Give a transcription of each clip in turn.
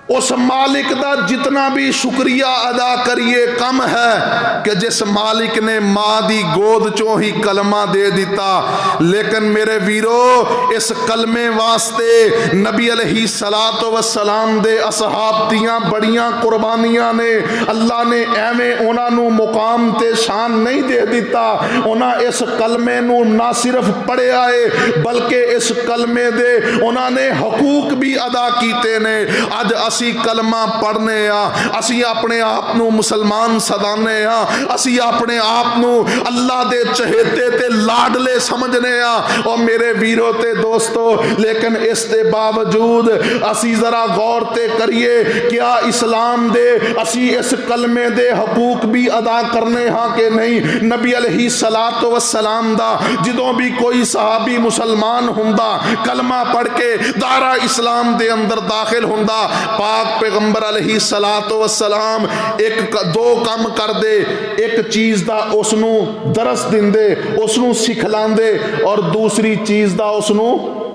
उस मालिक का जितना भी शुक्रिया अदा करिए कम है कि जिस मालिक ने मां दी गोद चो ही कलमा दे दिता। लेकिन मेरे वीरो इस कलमे वास्ते नबी अलैहिस्सलातो वस्सलाम दे असहाब दियां बड़ियां कुर्बानियां ने। अल्लाह ने एवें उन्होंने मुकाम ते शान नहीं दे दिता। उन्हें इस कलमे नू ना सिर्फ पढ़िया है बल्कि इस कलमे दे उन्होंने हकूक भी अदा किए ने। अज असी कलमा पढ़ने असी अपने आप नू मुसलमान सदाने असी अपने आप नू अल्लाह दे चहेते ते लाडले समझने और मेरे वीरों ते दोस्तों। लेकिन इस दे बावजूद असी जरा गौर ते करिए क्या इस्लाम दे असी इस कलमे दे हकूक भी अदा करने हाँ कि नहीं। नबी अलैहिस्सलातो वस्सलाम दा जदों भी कोई सहाबी मुसलमान हुंदा कलमा पढ़ के दायरा इस्लाम दे अंदर दाखिल हुंदा पाक पैगंबर अलैहिस्सलातो वस्सलाम एक दो काम कर दे। एक चीज़ दा उसनू दरस दिंदे उसनू सिखलांदे और दूसरी चीज़ दा उसनू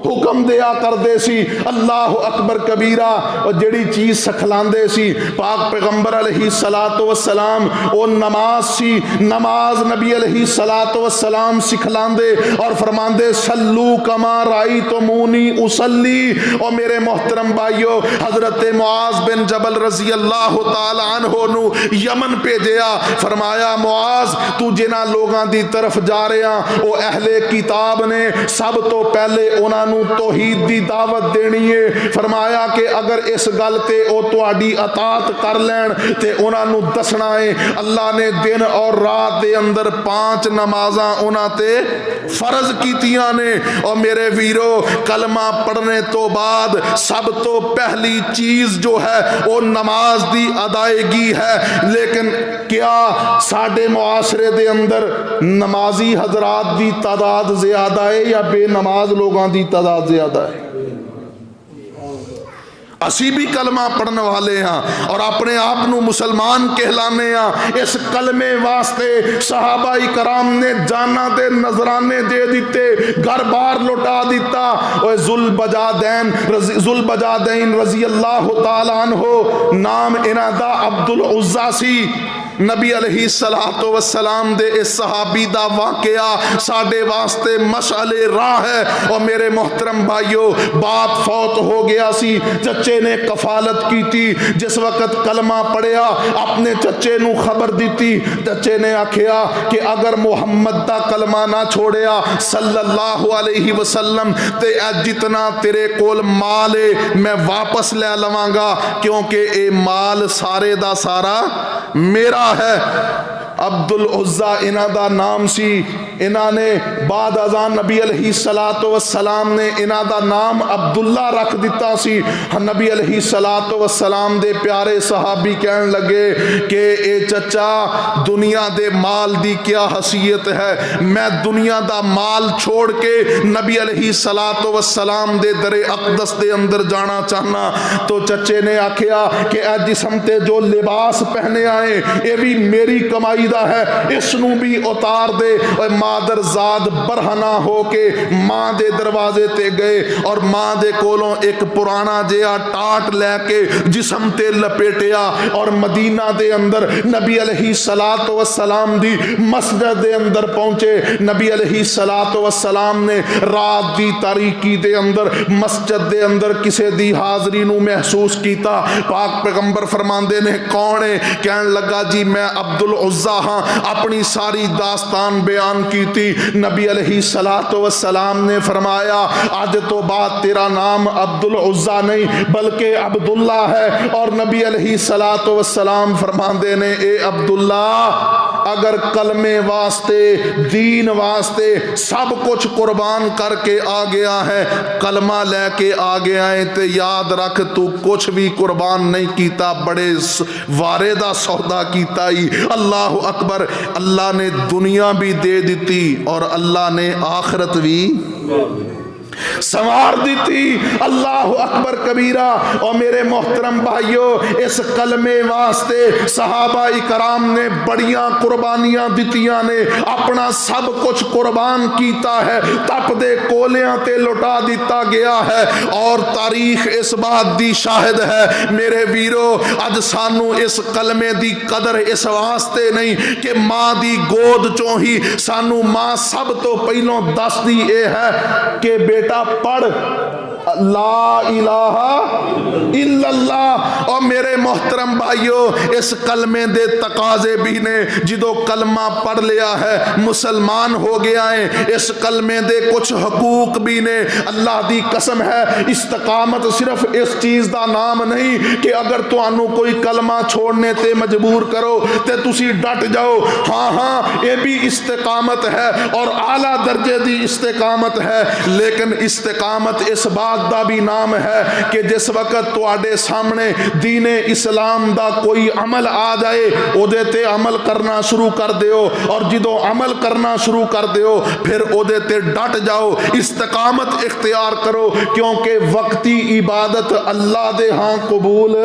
हुक्म दिया करते सी। अल्लाह अकबर कबीरा और जड़ी चीज़ सिखलांदे सी पाक पैगंबर अलैहिस्सलातो वस्सलाम वो नमाज सी। नमाज नबी अलैहिस्सलातो वस्सलाम सिखलांदे और फरमांदे सल्लू कमा राई तो मुनी उसल्ली। और मेरे मोहतरम भाइयों हजरत मुआज बिन जबल रजी अल्लाह तआला अन्हु नू यमन भेजिया। फरमाया मुआज तू जिन्हां लोगां दी तरफ जा रहा वो अहले किताब ने सब तो पहले उन्होंने तौहीद दी दावत देनी है। फरमाया कि अगर इस गल ते ओ तुहाडी अतात कर लैन ते उन्होंने दसना है अल्लाह ने दिन और रात दे अंदर 5 नमाज़ां उन्हां ते फर्ज कीतियां ने। और मेरे वीरो कलमा पढ़ने तो बाद सब तो पहली चीज जो है वो नमाज दी अदायगी है। लेकिन क्या साडे मुआशरे दे अंदर नमाजी हजरात दी तादाद ज्यादा है या बेनमाज लोगों की तादाद ज्यादा है। असी भी कलमा पढ़ने वाले हाँ और अपने आप नू मुसलमान कहलाने हाँ। इस कलमे वास्ते सहाबाई कराम ने जाना दे नजराने दे दिते घर बार लुटा दिता। और जुल्बजादैन रजी अल्लाह तआला अन्हु नाम इन्हां दा अब्दुल उज़्ज़ा सी। नबी अलैहिस्सलातो वस्सलाम दे इस सहाबी दा वाकया साडे वास्ते मशाले राह है। और मेरे मोहतरम भाइयों बाप फौत हो गया सी चचे ने कफालत की थी। जिस वक्त कलमा पढ़िया अपने चचे नू खबर दी चचे ने आखिया कि अगर मुहम्मद दा कलमा ना छोड़िया सल्लल्लाहु अलैहि वसल्लम ते जितना तेरे कोल माल है मैं वापस ले लवांगा क्योंकि ये माल सारे दा सारा मेरा है। अब्दुल उज़्ज़ा इन्हां दा नाम सी। इन्हां ने बाद अजान नबी अलैहिस्सलातो वस्सलाम ने इन्हां दा नाम अब्दुल्ला रख दिता सी। नबी अलैहिस्सलातो वस्सलाम दे प्यारे सहाबी कहन लगे कि ए चचा दुनिया दे माल दी क्या हसीयत है। मैं दुनिया दा माल छोड़ के नबी अलैहिस्सलातो वस्सलाम दे दरे अक़दस दे अंदर जाना चाहना। तो चचे ने आखिया कि ए जिस्म ते जो लिबास पहने आए ये भी मेरी कमाई दा है इसनू भी उतार दे। और मादर जाद बरहना हो के मां दे दरवाजे ते गए और मां दे कोलों एक पुराना जिहा टाट लैके जिस्म ते लपेटिया और मदीना दे अंदर नबी अलैहिस्सलातो वस्सलाम दी मस्जिद दे अंदर पहुंचे। नबी अलैहिस्सलातो वस्सलाम ने रात दी तारीकी दे अंदर मस्जिद दे अंदर किसे दी हाजरी नू महसूस कीता। पाक पैगंबर फरमांदे ने कौन है। कहन लगा जी मैं अब्दुल उज़्ज़ा हाँ। अपनी सारी दास्तान बयान की थी। नबी अलैहिस्सलातो वस्सलाम ने फरमाया आज तो बाद तेरा नाम अब्दुल उज़्ज़ा नहीं बल्कि अब्दुल्ला है। और नबी अलैहिस्सलातो वस्सलाम फरमांदे ने ए अब्दुल्ला अगर कलमे वास्ते दीन वास्ते सब कुछ कुर्बान करके आ गया है कलमा लेके आ गया है तो याद रख तू कुछ भी कुर्बान नहीं कीता बड़े वारे दा सौदा कीता ही। अल्लाह अकबर। अल्लाह ने दुनिया भी दे दी और अल्लाह ने आखरत भी। संवार दी थी। अल्लाह अकबर कबीरा। और मेरे मोहतरम भाइयों, इस कलमे वास्ते सहाबा इकराम ने बड़ियां कुर्बानियां दितियां ने, अपना सब कुछ कुर्बान कीता है, तपदे कोलियां ते लुटा दिता गया है। और तारीख इस बात दी शाहिद है मेरे वीरो, अज सानू इस कलमे दी कदर इस वास्ते नहीं कि मां दी गोद चों ही सानू मां सब तो पहलों दसदी ए है कि बेटा पढ़ ला इलाहा इल्लल्लाह। और मेरे मोहतरम भाइयों, इस कलमे दे तकाजे भी ने, जिदो कलमा पढ़ लिया है मुसलमान हो गया है। इस कलमे दे कुछ हकूक भी ने। अल्लाह दी कसम है, इस्तकामत सिर्फ इस चीज़ का नाम नहीं कि अगर तुहानू कोई कलमा छोड़ने ते मजबूर करो ते तुसी डट जाओ। हाँ हाँ, ये भी इस्तकामत है और आला दर्जे दी इस्तकामत है। लेकिन इस्तकामत इस बात का भी नाम है कि जिस वक्त तुहाडे सामने दीने इस्लाम दा कोई अमल आ जाए, ओदे ते अमल करना शुरू कर दियो। और जिदों अमल करना शुरू कर दियो फिर ओदे ते डट जाओ, इस्तकामत इख्तियार करो, क्योंकि वक्ती इबादत अल्लाह दे हां कबूल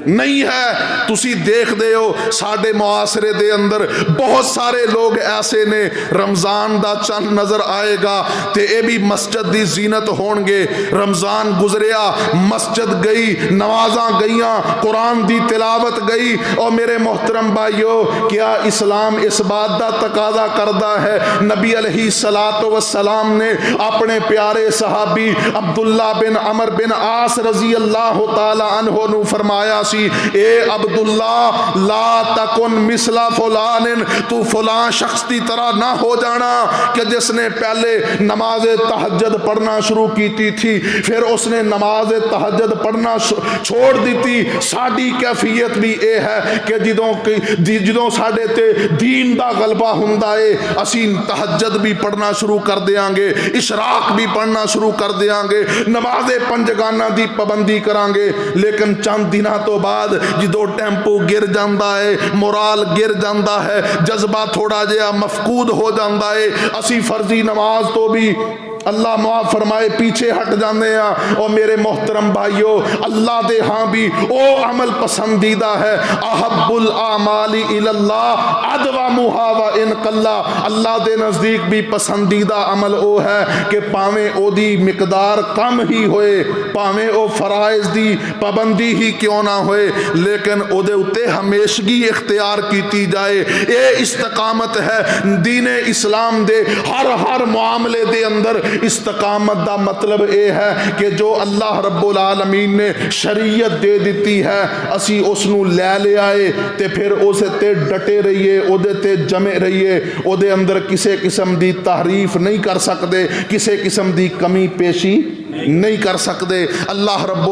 नहीं है। तुसी देख दे हो साडे मुआसरे दे अंदर बहुत सारे लोग ऐसे ने, रमजान दा चंद नजर आएगा ते ये भी मस्जिद दी जीनत होणगे। रमजान गुजरिया, मस्जिद गई, नमाजा गईयां, कुरान दी तिलावत गई। और मेरे मोहतरम भाइयों, क्या इस्लाम इस बात का तकाजा करता है? नबी अलैहिस्सलातु वस्सलाम ने अपने प्यारे सहाबी अब्दुल्ला बिन अमर बिन आस रजी अल्लाह तआला अन्हु नु फरमाया सी, ए अब्दुल्ला ला तकुन मिसला फुलानिन, तू फुलां शख्स की तरह ना हो जाना कि जिसने पहले नमाज तहज्जुद पढ़ना शुरू की थी, फिर उसने नमाज तहज्जुद पढ़ना छोड़ दी थी। साडी कैफियत भी ये है कि जिदों साडे ते दीन दा गलबा हुंदा है, असी तहज्जुद भी पढ़ना शुरू कर देंगे, इशराक भी पढ़ना शुरू कर देंगे, नमाज़े पंजगाना दी पाबंदी करांगे। लेकिन चंद दिनों तो बाद जिदों टेंपो गिर जाता है, मोराल गिर जाता है, जज्बा थोड़ा जिहा मफकूद हो जाता है, असी फर्जी नमाज तो भी अल्लाह माफ फरमाए पीछे हट जाते हैं। और मेरे मोहतरम भाइयों, अल्लाह दे हाँ भी ओ अमल पसंदीदा है, अहब्बुल आमाली इल्लल्लाह अदवामुहा व इन कल्ला। अल्लाह दे नज़दीक भी पसंदीदा अमल ओ है कि भावें ओदी मिकदार कम ही होए, भावें ओ फराइज दी पाबंदी ही क्यों ना होए, लेकिन ओदे उत्ते हमेशगी इख्तियार की जाए। ये इस्तकामत है दीने इस्लाम दे हर मामले दे अंदर। इस्तकामत दा मतलब ये है कि जो अल्लाह रब्बुल आलमीन ने शरीयत दे दी है, असी उसनू लै लिया है ते फिर उस ते डटे रहिए, उहदे ते जमे रहिए, उहदे अंदर किसी किस्म की तारीफ नहीं कर सकते, किसी किस्म की कमी पेशी नहीं कर सकते। अल्लाह रब्बुल